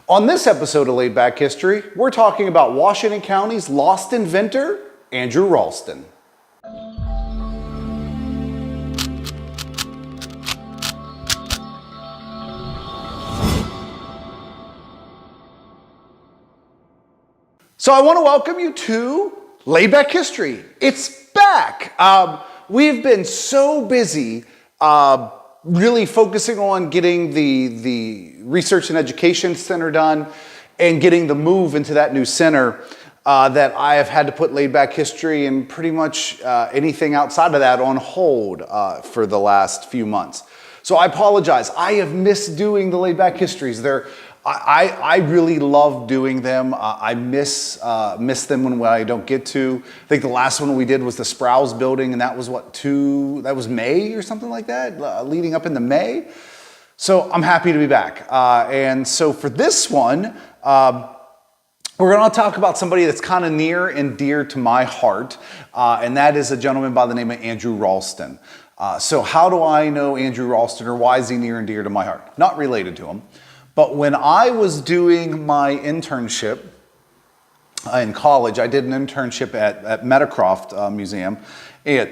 On this episode of Laid Back History, we're talking about Washington County's lost inventor, Andrew Ralston. So I want to welcome you to Laid Back History. It's back. We've been so busy really focusing on getting the Research and Education Center done and getting the move into that new center that I have had to put Laid Back History and pretty much anything outside of that on hold for the last few months. So I apologize. I have missed doing the Laid Back Histories. I really love doing them. I miss them when I don't get to. I think the last one we did was the Sprouse building, and that was that was May or something like that, leading up into May. So I'm happy to be back. And so for this one, we're going to talk about somebody that's kind of near and dear to my heart, and that is a gentleman by the name of Andrew Ralston. So how do I know Andrew Ralston, or why is he near and dear to my heart? Not related to him. But when I was doing my internship in college, I did an internship at Meadowcroft Museum. And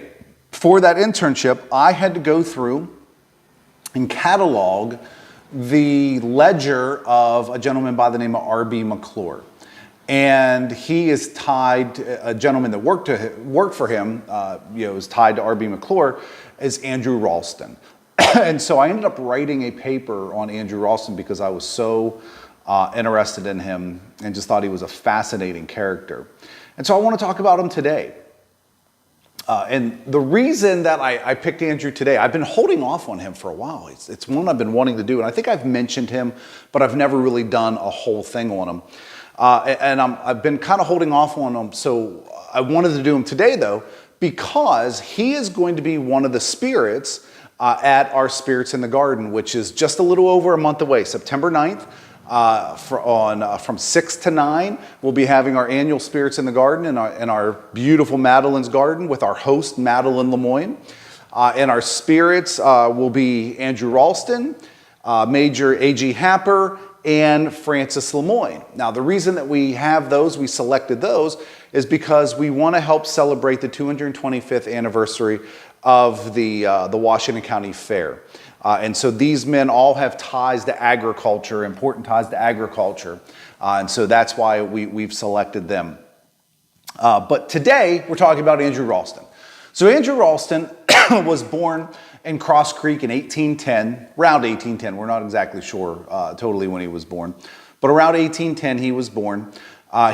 for that internship, I had to go through and catalog the ledger of a gentleman by the name of R.B. McClure. And he is tied to a gentleman that worked for him, is tied to R.B. McClure, is Andrew Ralston. And so I ended up writing a paper on Andrew Ralston because I was so interested in him and just thought he was a fascinating character. And so I want to talk about him today. And the reason that I picked Andrew today, I've been holding off on him for a while. It's one I've been wanting to do, and I think I've mentioned him, but I've never really done a whole thing on him. I've been kind of holding off on him, so I wanted to do him today, though, because he is going to be one of the spirits at our Spirits in the Garden, which is just a little over a month away, September 9th. From 6 to 9, we'll be having our annual Spirits in the Garden in our beautiful Madeline's Garden with our host, Madeline Lemoyne. And our spirits will be Andrew Ralston, Major A.G. Happer, and Francis Lemoyne. Now, the reason that we selected those, is because we want to help celebrate the 225th anniversary of the Washington County Fair. And so these men all have ties to agriculture, important ties to agriculture. And so that's why we've selected them. But today, we're talking about Andrew Ralston. So Andrew Ralston was born in Cross Creek in 1810, around 1810. We're not exactly sure totally when he was born. But around 1810, he was born.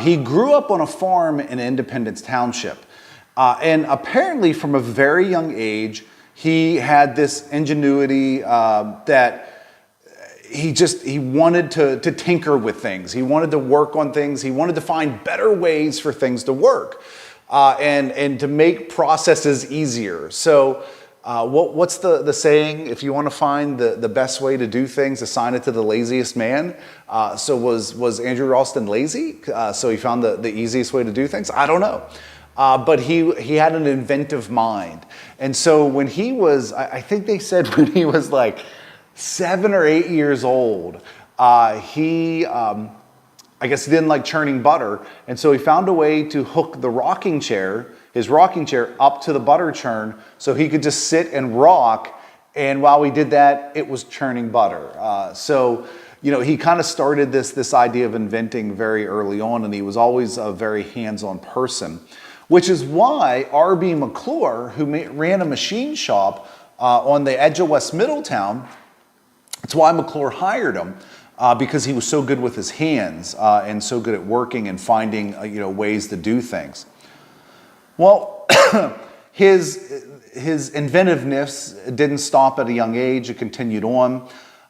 He grew up on a farm in Independence Township. And apparently from a very young age, he had this ingenuity that he wanted to tinker with things. He wanted to work on things. He wanted to find better ways for things to work and to make processes easier. So what's the saying? If you want to find the best way to do things, assign it to the laziest man. So was Andrew Ralston lazy? So he found the easiest way to do things? I don't know. But he had an inventive mind. And so when he was, I think they said when he was like 7 or 8 years old, he, I guess he didn't like churning butter. And so he found a way to hook his rocking chair up to the butter churn so he could just sit and rock. And while he did that, it was churning butter. He kind of started this idea of inventing very early on, and he was always a very hands-on person. Which is why R.B. McClure, who ran a machine shop on the edge of West Middletown, it's why McClure hired him, because he was so good with his hands and so good at working and finding ways to do things. Well, his inventiveness didn't stop at a young age; it continued on.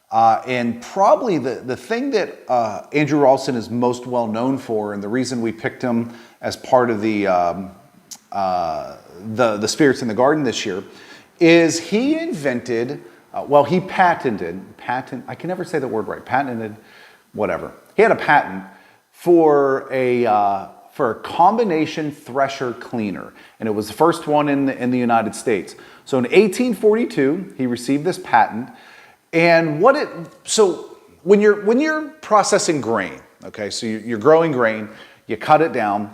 And probably the thing that Andrew Ralston is most well known for, and the reason we picked him as part of the Spirits in the Garden this year, is he invented, he patented, I can never say the word right, patented, whatever. He had a patent for a combination thresher cleaner, and it was the first one in the United States. So in 1842, he received this patent, and when you're processing grain, okay, so you're growing grain, you cut it down,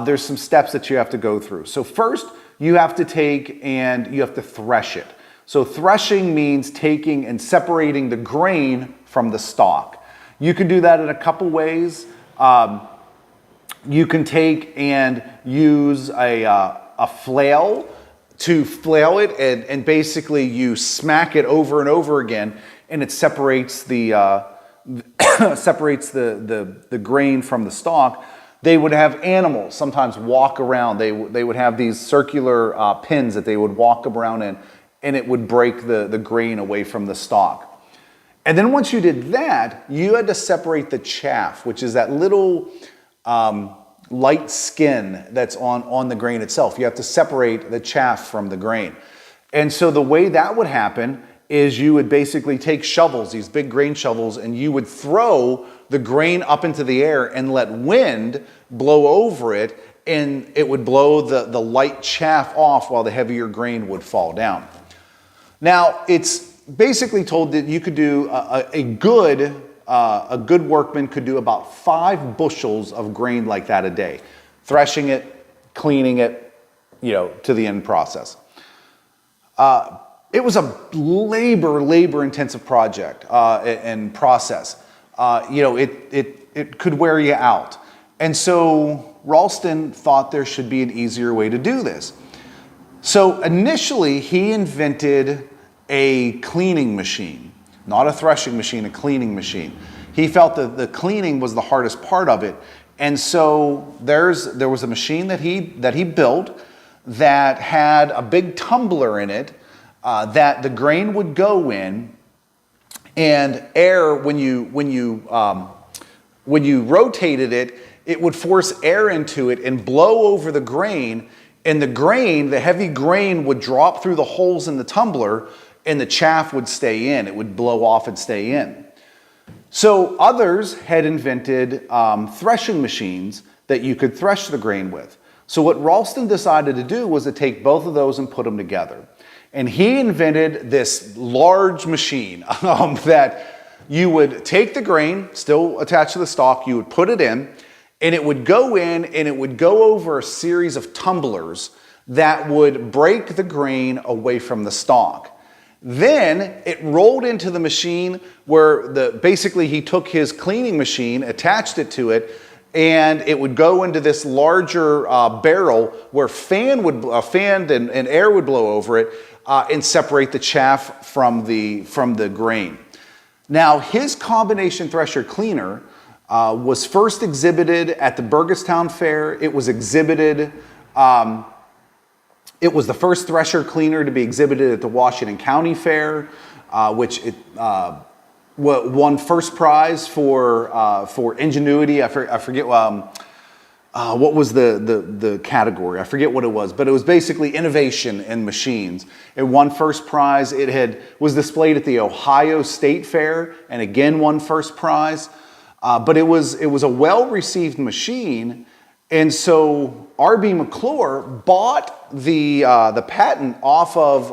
there's some steps that you have to go through. So first, you have to take and you have to thresh it. So threshing means taking and separating the grain from the stalk. You can do that in a couple ways. You can take and use a flail to flail it, and basically you smack it over and over again, and it separates the separates the grain from the stalk. They would have animals sometimes walk around. They would have these circular pins that they would walk around in, and it would break the grain away from the stalk. And then once you did that, you had to separate the chaff, which is that little light skin that's on the grain itself. You have to separate the chaff from the grain. And so the way that would happen is you would basically take shovels, these big grain shovels, and you would throw the grain up into the air and let wind blow over it, and it would blow the light chaff off while the heavier grain would fall down. Now, it's basically told that you could do a good workman could do about 5 bushels of grain like that a day, threshing it, cleaning it, to the end process. It was a labor intensive project and process. It could wear you out. And so Ralston thought there should be an easier way to do this. So initially he invented a cleaning machine, not a threshing machine, a cleaning machine. He felt that the cleaning was the hardest part of it. And so there was a machine that he built that had a big tumbler in it that the grain would go in, and air, when you rotated it, it would force air into it and blow over the grain, and the heavy grain would drop through the holes in the tumbler, and the chaff would stay in. It would blow off and stay in. So others had invented threshing machines that you could thresh the grain with. So what Ralston decided to do was to take both of those and put them together. And he invented this large machine that you would take the grain, still attached to the stalk, you would put it in, and it would go in, and it would go over a series of tumblers that would break the grain away from the stalk. Then it rolled into the machine where basically he took his cleaning machine, attached it to it, and it would go into this larger barrel where fan and air would blow over it and separate the chaff from the grain. Now, his combination thresher cleaner was first exhibited at the Burgettstown Fair. It was exhibited. It was the first thresher cleaner to be exhibited at the Washington County Fair, which it won first prize for ingenuity. I forget what was the category. I forget what it was, but it was basically innovation in machines. It won first prize. It was displayed at the Ohio State Fair and again won first prize. But it was a well-received machine. And so R.B. McClure bought the patent off of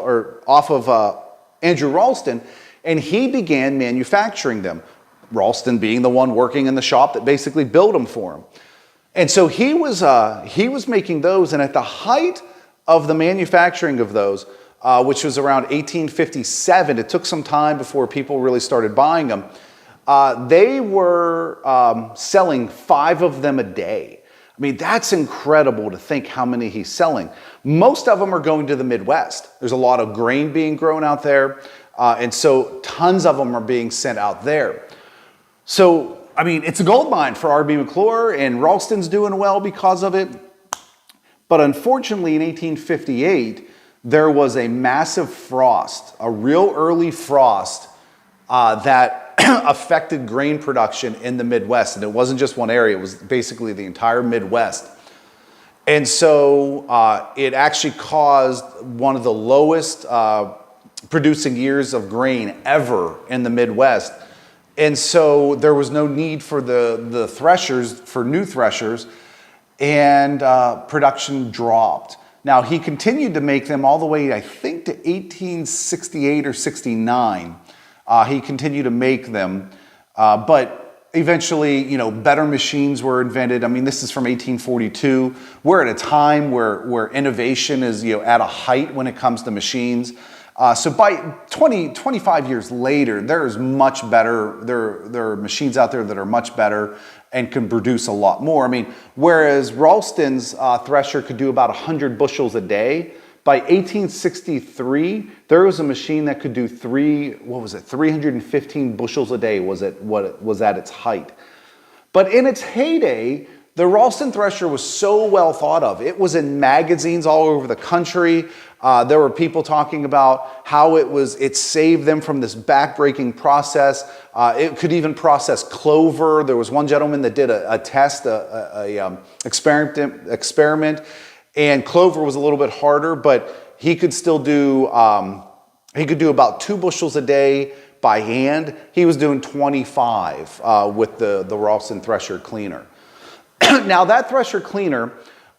Andrew Ralston, and he began manufacturing them. Ralston being the one working in the shop that basically built them for him. And so he was making those, and at the height of the manufacturing of those, which was around 1857, it took some time before people really started buying them. They were selling 5 of them a day. I mean, that's incredible to think how many he's selling. Most of them are going to the Midwest. There's a lot of grain being grown out there, and so tons of them are being sent out there. So, I mean, it's a gold mine for R.B. McClure, and Ralston's doing well because of it. But unfortunately, in 1858, there was a massive frost, a real early frost that affected grain production in the Midwest. And it wasn't just one area, it was basically the entire Midwest. And so it actually caused one of the lowest producing years of grain ever in the Midwest. And so there was no need for the threshers, for new threshers, and production dropped. Now, he continued to make them all the way, I think, to 1868 or 69. He continued to make them. But eventually, better machines were invented. I mean, this is from 1842. We're at a time where innovation is, at a height when it comes to machines. So by 25 years later, there's much better, there are machines out there that are much better and can produce a lot more. I mean, whereas Ralston's thresher could do about 100 bushels a day, by 1863, there was a machine that could do 315 bushels a day was at its height. But in its heyday, the Ralston thresher was so well thought of. It was in magazines all over the country. There were people talking about how it saved them from this backbreaking process. It could even process clover. There was one gentleman that did a test, experiment, and clover was a little bit harder, but he could still do, he could do about 2 bushels a day by hand. He was doing 25 with the Ralston thresher cleaner. Now that thresher cleaner,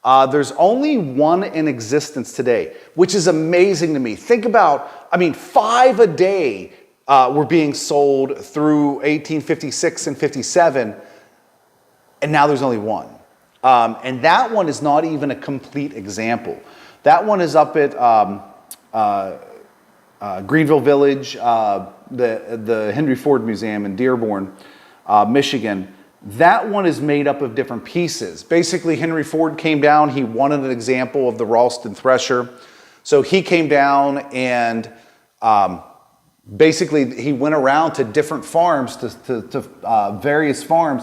there's only one in existence today, which is amazing to me. Think about, 5 a day were being sold through 1856 and 57, and now there's only one. And that one is not even a complete example. That one is up at Greenville Village, the Henry Ford Museum in Dearborn, Michigan. That one is made up of different pieces. Basically, Henry Ford came down. He wanted an example of the Ralston thresher. So he came down and basically he went around to different farms, to various farms,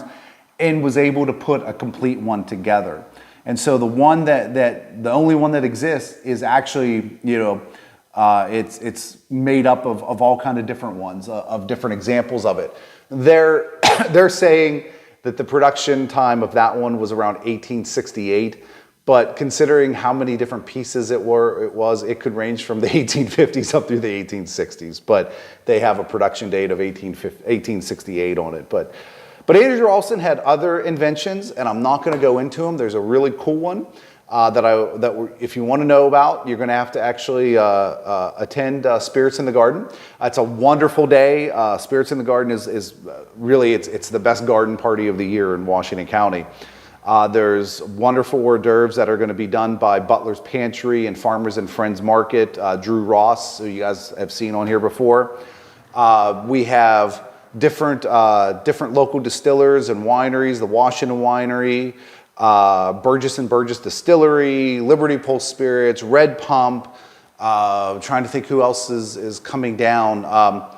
and was able to put a complete one together. And so the one the only one that exists is actually, it's made up of all kind of different ones, of different examples of it. They're saying that the production time of that one was around 1868, but considering how many different pieces it could range from the 1850s up through the 1860s, but they have a production date of 1868 on it. But Andrew Ralston had other inventions, and I'm not going to go into them. There's a really cool one if you want to know about, you're going to have to actually attend Spirits in the Garden. It's a wonderful day. Spirits in the Garden is really, it's the best garden party of the year in Washington County. There's wonderful hors d'oeuvres that are going to be done by Butler's Pantry and Farmers and Friends Market, Drew Ross, who you guys have seen on here before. We have different local distillers and wineries, the Washington Winery, Burgess and Burgess Distillery, Liberty Pulse Spirits, Red Pump. Trying to think who else is coming down.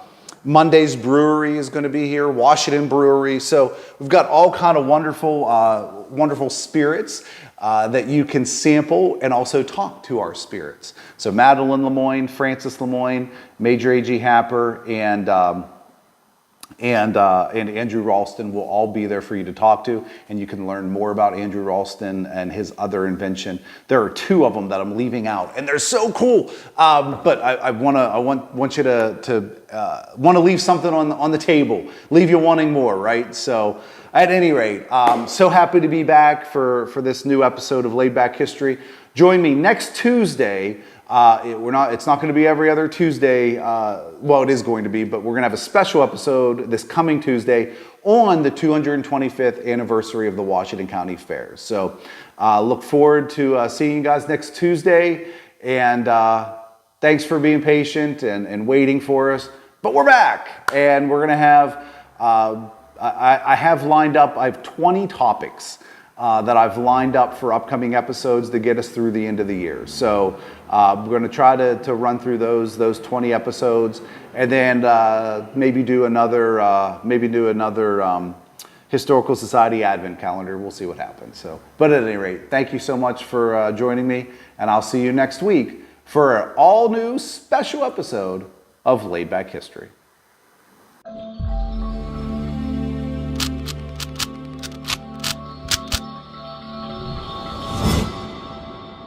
Monday's Brewery is going to be here, Washington Brewery. So we've got all kind of wonderful spirits that you can sample and also talk to our spirits. So Madeline Lemoyne, Francis Lemoyne, Major A.G. Happer, and Andrew Ralston will all be there for you to talk to, and you can learn more about Andrew Ralston and his other invention. There are 2 of them that I'm leaving out, and they're so cool. But I want you to want to leave something on the table, leave you wanting more, right? So at any rate, so happy to be back for this new episode of Laid Back History. Join me next Tuesday. It's not going to be every other Tuesday. Well, it is going to be, but we're going to have a special episode this coming Tuesday on the 225th anniversary of the Washington County Fairs. So look forward to seeing you guys next Tuesday. And thanks for being patient and waiting for us. But we're back, and we're going to have, I have lined up, I have 20 topics that I've lined up for upcoming episodes to get us through the end of the year. So we're going to try to run through those 20 episodes, and then maybe do another Historical Society Advent calendar. We'll see what happens. So, but at any rate, thank you so much for joining me, and I'll see you next week for an all new special episode of Laid Back History.